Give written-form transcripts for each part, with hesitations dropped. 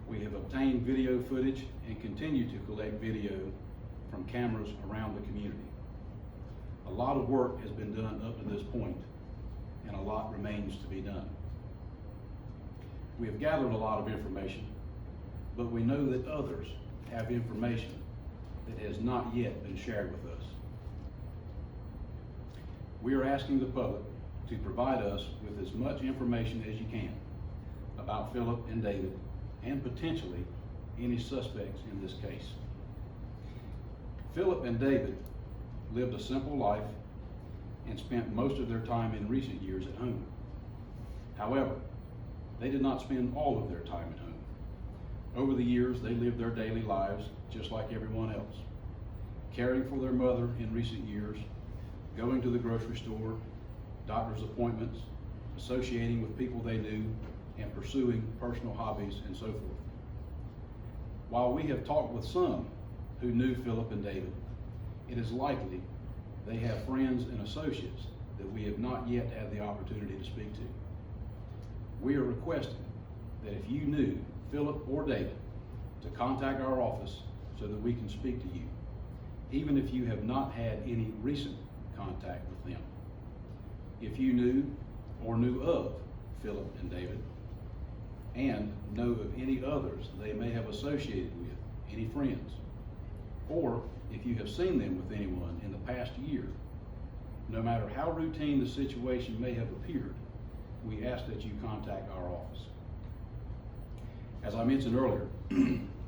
We have obtained video footage and continue to collect video from cameras around the community. A lot of work has been done up to this point, and a lot remains to be done. We have gathered a lot of information, but we know that others have information that has not yet been shared with us. We are asking the public to provide us with as much information as you can about Phillip and David, and potentially any suspects in this case. Phillip and David lived a simple life and spent most of their time in recent years at home. However, they did not spend all of their time at home. Over the years, they lived their daily lives just like everyone else, caring for their mother in recent years, going to the grocery store, doctor's appointments, associating with people they knew, and pursuing personal hobbies and so forth. While we have talked with some who knew Phillip and David, it is likely they have friends and associates that we have not yet had the opportunity to speak to. We are requesting that if you knew Phillip or David, to contact our office so that we can speak to you, even if you have not had any recent contact with them. If you knew or knew of Phillip and David, and know of any others they may have associated with, any friends, or if you have seen them with anyone in the past year, no matter how routine the situation may have appeared, we ask that you contact our office. As I mentioned earlier,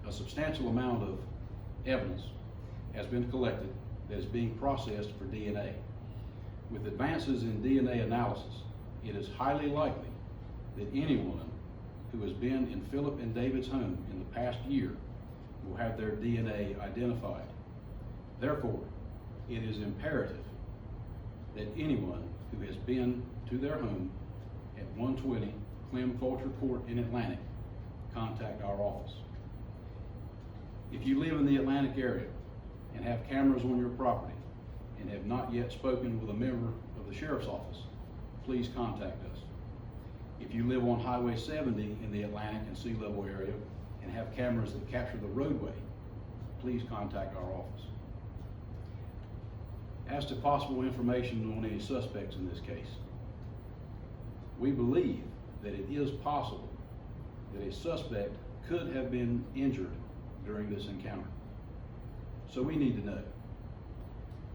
a substantial amount of evidence has been collected that is being processed for DNA. With advances in DNA analysis, it is highly likely that anyone who has been in Phillip and David's home in the past year will have their DNA identified. Therefore, it is imperative that anyone who has been to their home at 120 Clem Fulcher Court in Atlantic contact our office. If you live in the Atlantic area and have cameras on your property and have not yet spoken with a member of the Sheriff's Office, please contact us. If you live on Highway 70 in the Atlantic and Sea Level area and have cameras that capture the roadway, please contact our office. As to possible information on any suspects in this case, we believe that it is possible that a suspect could have been injured during this encounter. So we need to know,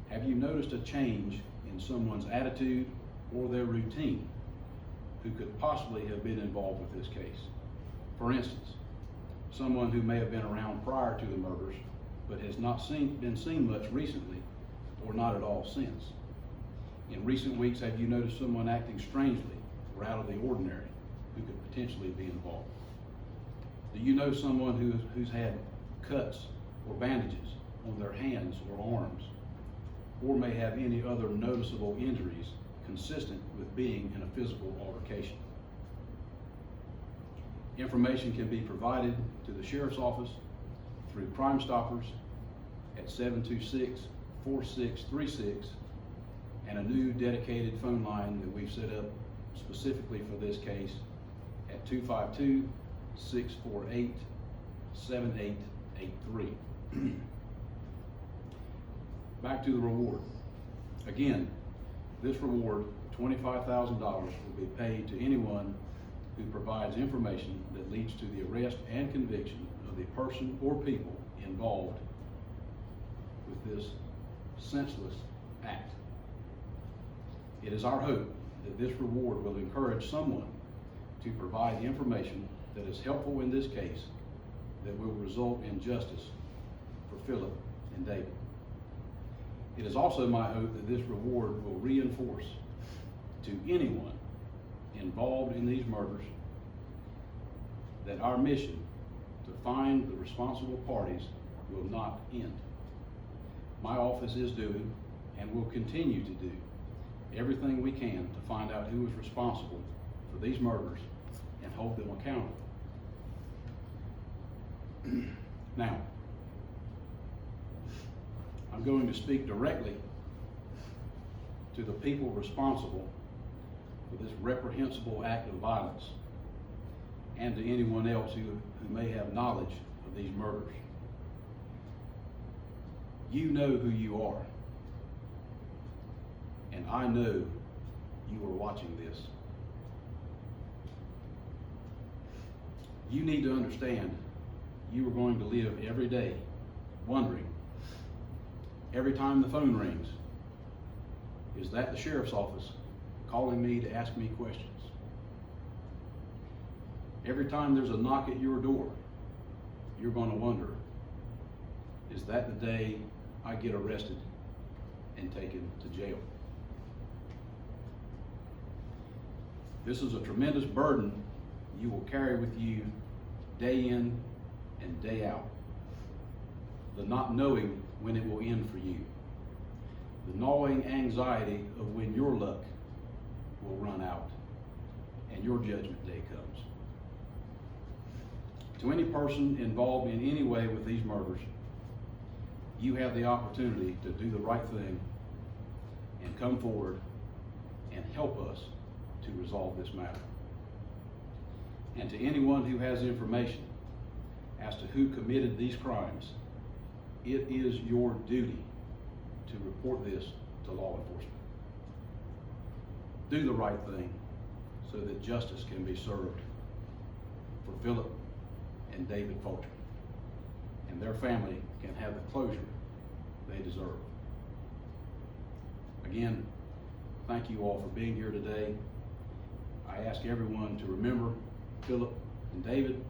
have you noticed a change in someone's attitude or their routine who could possibly have been involved with this case? For instance, someone who may have been around prior to the murders but has not been seen much recently or not at all since. In recent weeks, have you noticed someone acting strangely or out of the ordinary who could potentially be involved? Do you know someone who's had cuts or bandages on their hands or arms, or may have any other noticeable injuries consistent with being in a physical altercation? Information can be provided to the Sheriff's Office through Crime Stoppers at 726-4636 and a new dedicated phone line that we've set up specifically for this case at 252-648-7883. Back to the reward. Again, this reward, $25,000, will be paid to anyone who provides information that leads to the arrest and conviction of the person or people involved with this senseless act. It is our hope that this reward will encourage someone to provide information that is helpful in this case that will result in justice for Phillip and David. It is also my hope that this reward will reinforce to anyone involved in these murders that our mission to find the responsible parties will not end. My office is doing and will continue to do everything we can to find out who is responsible for these murders and hold them accountable. Now, I'm going to speak directly to the people responsible for this reprehensible act of violence and to anyone else who may have knowledge of these murders. You know who you are, and I know you are watching this. You need to understand you are going to live every day wondering, every time the phone rings, is that the sheriff's office calling me to ask me questions? Every time there's a knock at your door, you're going to wonder, is that the day I get arrested and taken to jail? This is a tremendous burden you will carry with you day in and day out. The not knowing when it will end for you. The gnawing anxiety of when your luck will run out and your judgment day comes. To any person involved in any way with these murders, you have the opportunity to do the right thing and come forward and help us to resolve this matter. And to anyone who has information as to who committed these crimes, it is your duty to report this to law enforcement. Do the right thing so that justice can be served for Phillip and David Fulcher, and their family can have the closure they deserve. Again, thank you all for being here today. I ask everyone to remember Phillip and David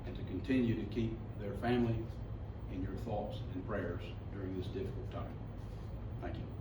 and to continue to keep their family in your thoughts and prayers during this difficult time. Thank you.